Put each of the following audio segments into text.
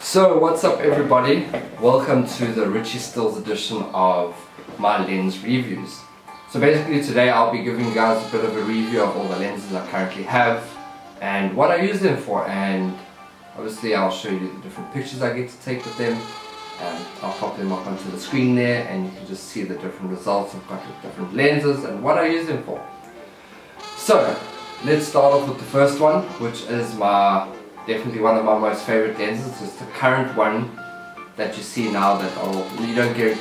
So what's up everybody, welcome to the Richie Stills edition of my lens reviews. So basically today I'll be giving you guys a bit of a review of all the lenses I currently have and what I use them for, and obviously I'll show you the different pictures I get to take with them. I'll pop them up onto the screen there and you can just see the different results I've got with different lenses and what I use them for. So let's start off with the first one, which is definitely one of my most favorite lenses. It's the current one that you see now that you don't get,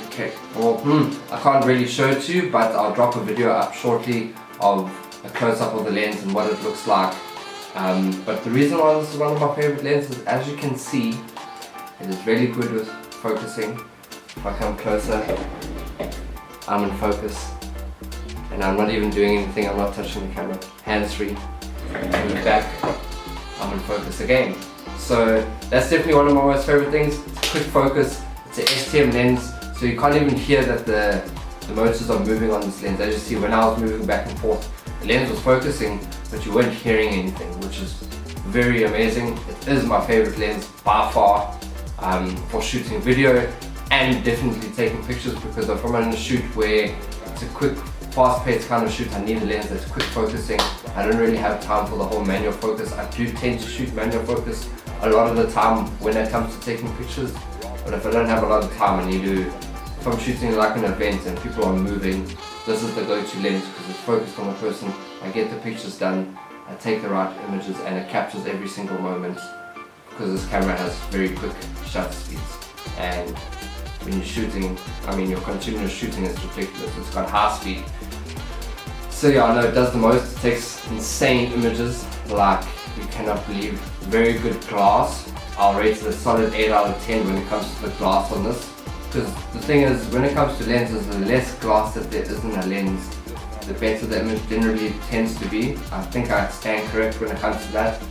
I can't really show it to you, but I'll drop a video up shortly of a close-up of the lens and what it looks like. But the reason why this is one of my favorite lenses, as you can see, it is really good with focusing. If I come closer, I'm in focus and I'm not even doing anything, I'm not touching the camera. Hands-free, move back, I'm in focus again. So that's definitely one of my most favorite things. It's quick focus, it's an STM lens, so you can't even hear that the motors are moving on this lens. As you see, when I was moving back and forth, the lens was focusing, but you weren't hearing anything, which is very amazing. It is my favorite lens by far for shooting video and definitely taking pictures, because if I'm on a shoot where it's a quick, fast-paced kind of shoot, I need a lens that's quick focusing. I don't really have time for the whole manual focus. I do tend to shoot manual focus a lot of the time when it comes to taking pictures, but if I don't have a lot of time, I need to, if I'm shooting like an event and people are moving, this is the go-to lens because it's focused on the person. I get the pictures done, I take the right images, and it captures every single moment because this camera has very quick shutter speeds. And when you're shooting, your continuous shooting is ridiculous. It's got high speed. So yeah, I know it does the most. It takes insane images, like you cannot believe. Very good glass. I'll rate it a solid 8 out of 10 when it comes to the glass on this. Because the thing is, when it comes to lenses, the less glass that there is in a lens, the better the image generally tends to be. I think I stand correct when it comes to that.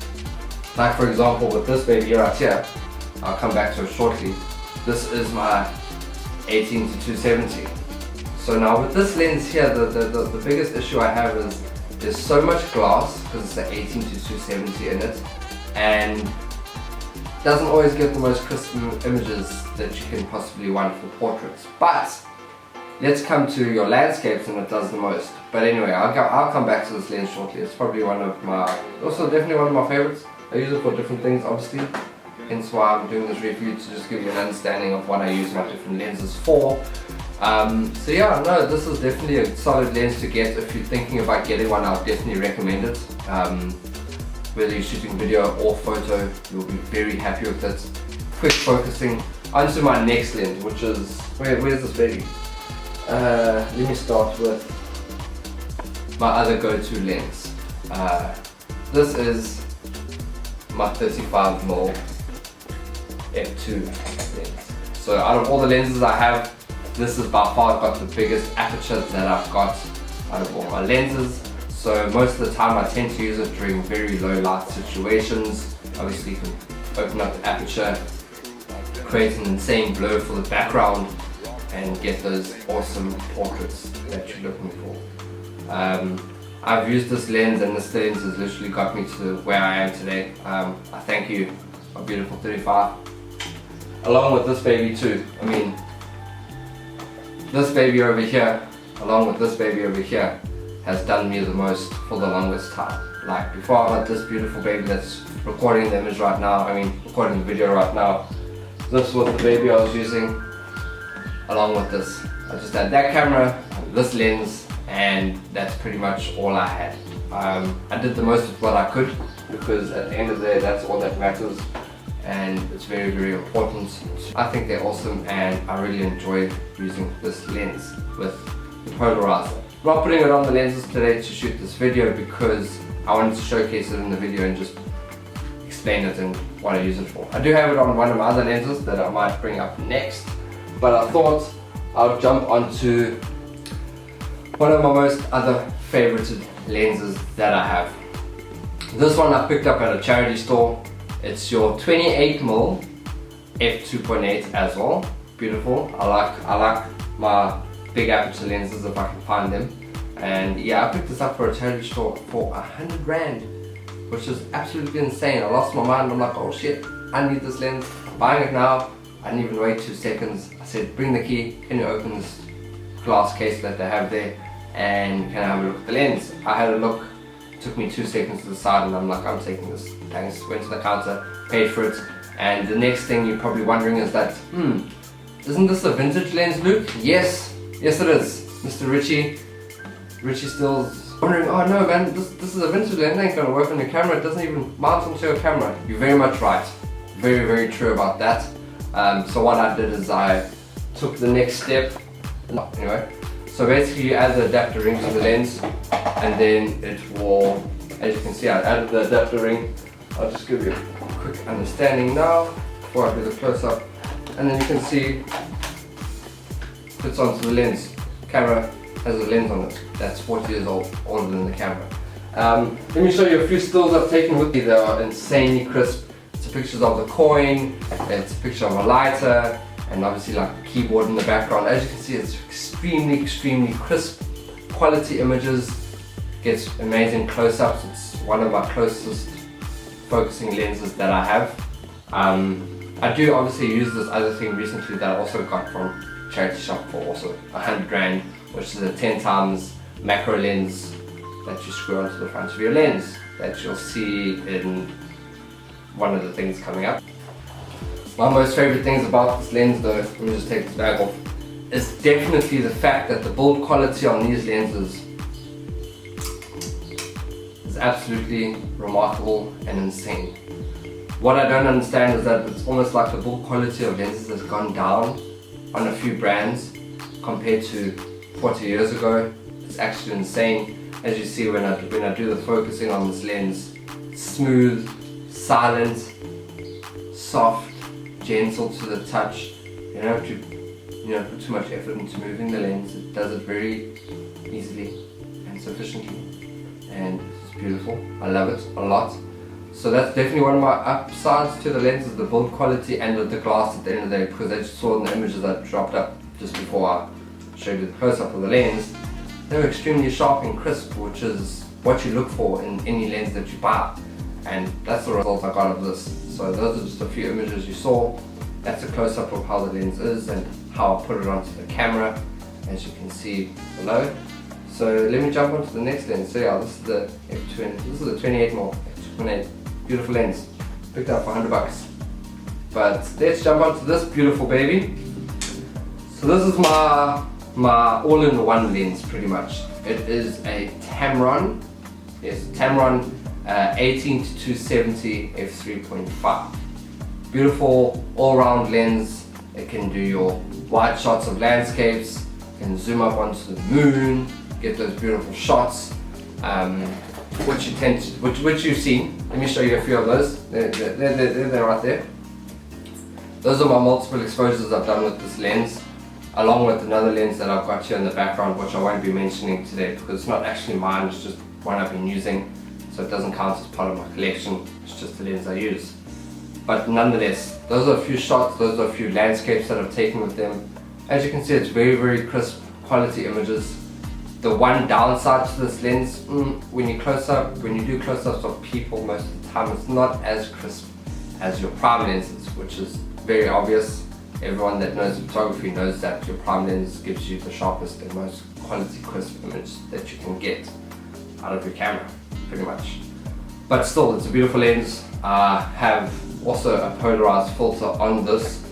Like for example with this baby right here, I'll come back to it shortly. This is my 18 to 270. So now with this lens here, the biggest issue I have is there's so much glass because it's an 18 to 270 in it, and doesn't always get the most crisp images that you can possibly want for portraits. But let's come to your landscapes and it does the most. But anyway, I'll come back to this lens shortly. It's probably definitely one of my favorites. I use it for different things obviously, hence why I'm doing this review, to just give you an understanding of what I use my different lenses for. So yeah, no, this is definitely a solid lens to get. If you're thinking about getting one, I'll definitely recommend it. Whether you're shooting video or photo, you'll be very happy with it. Quick focusing. Onto my next lens, which is, where's this baby? Let me start with my other go-to lens. This is my 35mm f2 lens. So out of all the lenses I have, this is by far got the biggest aperture that I've got out of all my lenses. So most of the time I tend to use it during very low light situations. Obviously you can open up the aperture, create an insane blur for the background, and get those awesome portraits that you're looking for. I've used this lens, and this lens has literally got me to where I am today. I thank you, my beautiful 35. Along with this baby too. This baby over here, along with this baby over here, has done me the most for the longest time. Like before I got this beautiful baby that's recording the image right now, recording the video right now, this was the baby I was using along with this. I just had that camera, this lens, and that's pretty much all I had. I did the most of what I could, because at the end of the day that's all that matters, and it's very, very important. I think they're awesome and I really enjoy using this lens with the polarizer. I'm not putting it on the lenses today to shoot this video because I wanted to showcase it in the video and just explain it and what I use it for. I do have it on one of my other lenses that I might bring up next, but I thought I'll jump onto one of my most other favorited lenses that I have. This one I picked up at a charity store. It's your 28mm f2.8 as well. Beautiful. I like my big aperture lenses if I can find them. And yeah, I picked this up for a charity store for 100 Rand, which is absolutely insane. I lost my mind. I'm like, oh shit, I need this lens, buying it now. I didn't even wait 2 seconds. I said, bring the key, can you open this glass case that they have there, and can I have a look at the lens? I had a look, it took me 2 seconds to decide, and I'm like, I'm taking this. Thanks, went to the counter, paid for it, and the next thing you're probably wondering is that, isn't this a vintage lens, Luke? Yes, yes it is. Mr. Richie Stills wondering, oh no man, this is a vintage lens, it ain't gonna work on your camera, it doesn't even mount onto your camera. You're very much right. Very, very true about that. So what I did is I took the next step. Anyway, so basically you add the adapter ring to the lens, and then it will, as you can see, I added the adapter ring. I'll just give you a quick understanding now before I do the close-up, and then you can see fits onto the lens. Camera has a lens on it that's 40 years old, older than the camera. Let me show you a few stills I've taken with me. They are insanely crisp. It's pictures of the coin, it's a picture of a lighter, and obviously like a keyboard in the background. As you can see, it's extremely crisp, quality images, gets amazing close-ups. It's one of my closest focusing lenses that I have. I do obviously use this other thing recently that I also got from charity shop for also 100 Rand, which is a 10 times macro lens that you screw onto the front of your lens that you'll see in one of the things coming up. My most favorite things about this lens though, let me just take this bag off, is definitely the fact that the build quality on these lenses is absolutely remarkable and insane. What I don't understand is that it's almost like the build quality of lenses has gone down on a few brands compared to 40 years ago. It's actually insane. As you see when I do the focusing on this lens, smooth, silent, soft, gentle to the touch. You don't have to put too much effort into moving the lens. It does it very easily and sufficiently, and it's beautiful. I love it a lot. So that's definitely one of my upsides to the lens, is the build quality and the glass at the end of the day, because as you saw in the images that dropped up just before I showed you the close-up of the lens, they were extremely sharp and crisp, which is what you look for in any lens that you buy. And that's the result I got of this. So those are just a few images you saw. That's a close-up of how the lens is and how I put it onto the camera, as you can see below. So let me jump onto the next lens. So yeah, this is the f2, this is a 28mm f2.8, beautiful lens, picked up for 100 bucks. But let's jump onto this beautiful baby. So this is my all-in-one lens pretty much. It is a Tamron, yes, Tamron 18 to 270 f3.5. Beautiful all-round lens. It can do your wide shots of landscapes, you can zoom up onto the moon, get those beautiful shots, which you've seen. Let me show you a few of those. They're right there. Those are my multiple exposures I've done with this lens, along with another lens that I've got here in the background, which I won't be mentioning today because it's not actually mine, it's just one I've been using, so it doesn't count as part of my collection, it's just the lens I use. But nonetheless, those are a few shots, those are a few landscapes that I've taken with them. As you can see, it's very crisp, quality images. The one downside to this lens, when you do close-ups of people most of the time, it's not as crisp as your prime lenses, which is very obvious. Everyone that knows photography knows that your prime lens gives you the sharpest and most quality crisp image that you can get out of your camera, pretty much. But still, it's a beautiful lens. I have also a polarized filter on this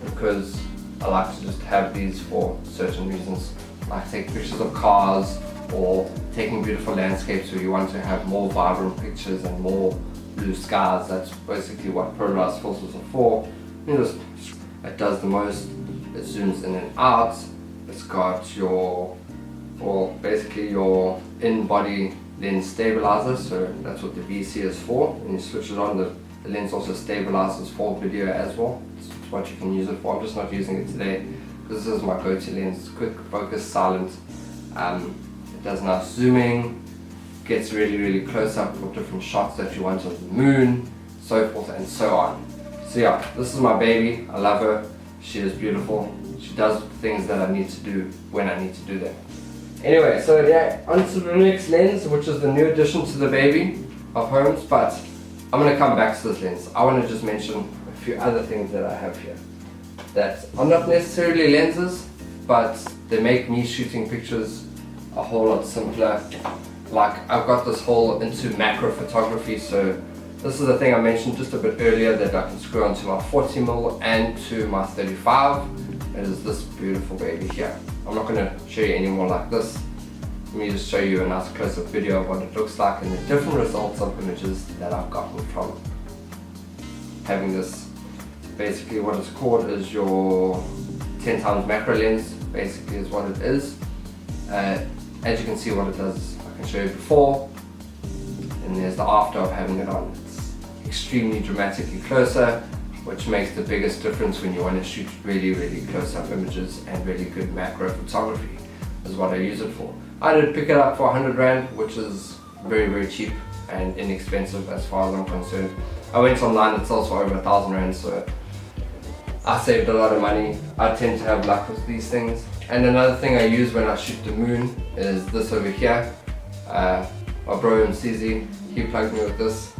because I like to just have these for certain reasons. Like take pictures of cars or taking beautiful landscapes where you want to have more vibrant pictures and more blue skies. That's basically what polarized filters are for. It does the most, it zooms in and out. It's got your, basically your in-body lens stabilizer, so that's what the VC is for. When you switch it on, the lens also stabilizes for video as well. It's what you can use it for. I'm just not using it today because this is my go-to lens. Quick, focus, silent. It does nice zooming, gets really close up for different shots that you want of the moon, so forth and so on. So yeah, this is my baby. I love her. She is beautiful. She does things that I need to do when I need to do them. Anyway, so yeah, onto the next lens, which is the new addition to the baby of Holmes, but I'm going to come back to this lens. I want to just mention few other things that I have here that are not necessarily lenses, but they make me shooting pictures a whole lot simpler. Like, I've got this whole into macro photography, so this is the thing I mentioned just a bit earlier that I can screw onto my 40mm and to my 35. It is this beautiful baby here. I'm not going to show you any more like this. Let me just show you a nice close-up video of what it looks like and the different results of images that I've gotten from having this. Basically what it's called is your 10 times macro lens, basically is what it is. As you can see what it does, I can show you before, and there's the after of having it on. It's extremely dramatically closer, which makes the biggest difference when you want to shoot really close-up images, and really good macro photography is what I use it for. I did pick it up for 100 Rand, which is very cheap and inexpensive as far as I'm concerned. I went online, it sells for over 1,000 Rand, so I saved a lot of money. I tend to have luck with these things. And another thing I use when I shoot the moon is this over here. My bro MCZ, he plugged me with this.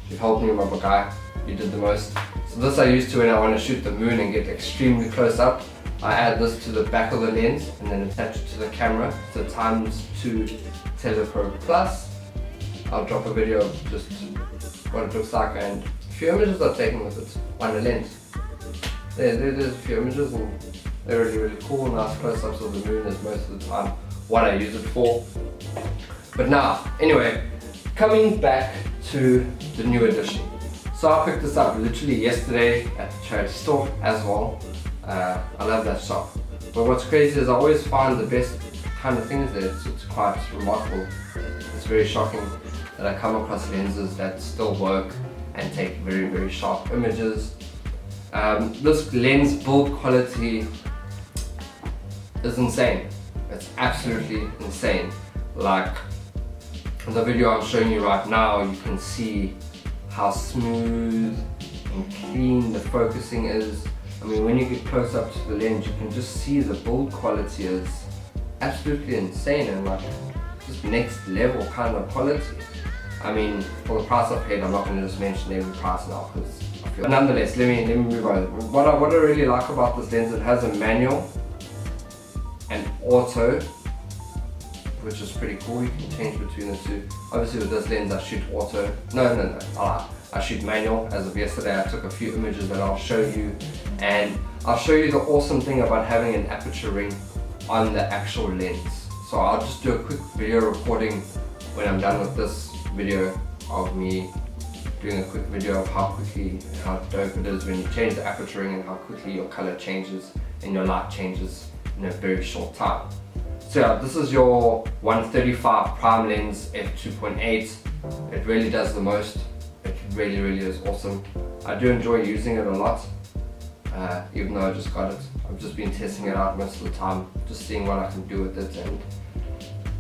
He helped me, my guy. He did the most. So this I use to when I want to shoot the moon and get extremely close up. I add this to the back of the lens and then attach it to the camera. So ×2 Telephoto Plus. I'll drop a video of just what it looks like and a few images I've taken with it on the lens. There's a few images and they're really cool. Nice close-ups of the moon is most of the time what I use it for. But now, anyway, coming back to the new edition. So I picked this up literally yesterday at the charity store as well. I love that shop. But what's crazy is I always find the best kind of things there. It's quite remarkable. It's very shocking that I come across lenses that still work and take very sharp images. This lens build quality is insane. It's absolutely insane. Like in the video I'm showing you right now, you can see how smooth and clean the focusing is. I mean, when you get close up to the lens, you can just see the build quality is absolutely insane and like just next level kind of quality. I mean, for the price I paid, I'm not going to just mention every price now because I feel. But nonetheless, let me move on. What I really like about this lens, it has a manual and auto, which is pretty cool. You can change between the two. Obviously with this lens I shoot auto. No, I shoot manual. As of yesterday I took a few images that I'll show you, and I'll show you the awesome thing about having an aperture ring on the actual lens. So I'll just do a quick video recording when I'm done with this video of me doing a quick video of how quickly and how dope it is when you change the aperture ring and how quickly your color changes and your light changes in a very short time. So yeah, this is your 135 prime lens f2.8. It really does the most. It really is awesome. I do enjoy using it a lot, even though I just got it. I've just been testing it out most of the time, just seeing what I can do with it and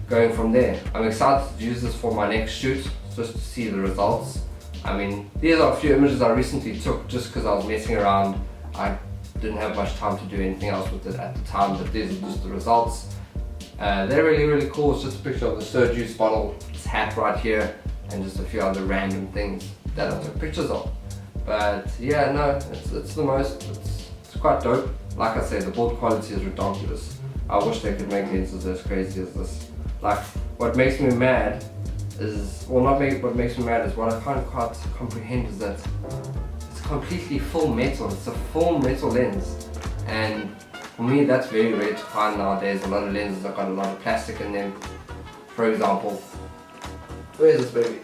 going from there. I'm excited to use this for my next shoot, just to see the results. I mean, these are a few images I recently took just because I was messing around. I didn't have much time to do anything else with it at the time, but these are just the results. They're really cool. It's just a picture of the Sir Juice bottle, this hat right here, and just a few other random things that I took pictures of. But yeah, no, it's the most, it's quite dope. Like I said, the build quality is ridiculous. I wish they could make lenses as crazy as this. Like, what makes me mad is, well, what makes me mad is what I can't quite comprehend is that it's completely full metal. It's a full metal lens, and for me that's very rare to find nowadays. A lot of lenses have got a lot of plastic in them. For example, where's this baby?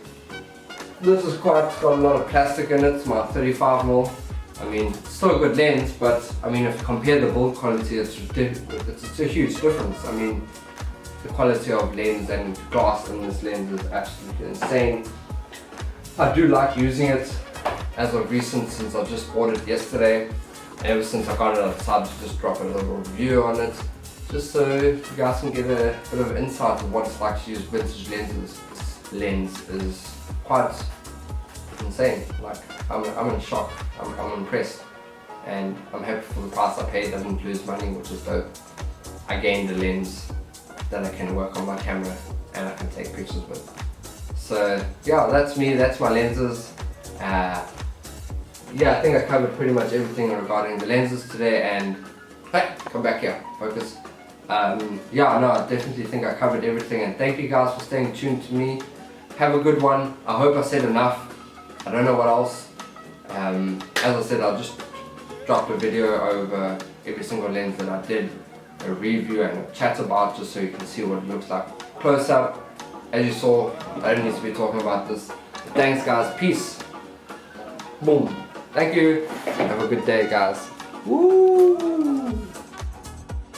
This is got a lot of plastic in it. It's my 35mm. I mean, it's still a good lens, but I mean, if you compare the build quality, it's a huge difference. I mean, the quality of lens and glass in this lens is absolutely insane. I do like using it as of recent, since I just bought it yesterday. Ever since I got it, I decided to just drop a little review on it, just so you guys can get a bit of insight of what it's like to use vintage lenses. This lens is quite insane. Like, I'm in shock. I'm impressed, and I'm happy for the price I paid. Doesn't lose money, which is dope. I gained a lens that I can work on my camera and I can take pictures with. So yeah, that's me, that's my lenses. yeah, I think I covered pretty much everything regarding the lenses today. And hey, come back here, focus. Yeah, no, I definitely think I covered everything, and thank you guys for staying tuned to me. Have a good one. I hope I said enough. I don't know what else. As I said, I'll just drop a video over every single lens that I did a review and a chat about, just so you can see what it looks like close up. As you saw, I don't need to be talking about this. Thanks guys, peace. Boom. Thank you. Have a good day guys. Woo!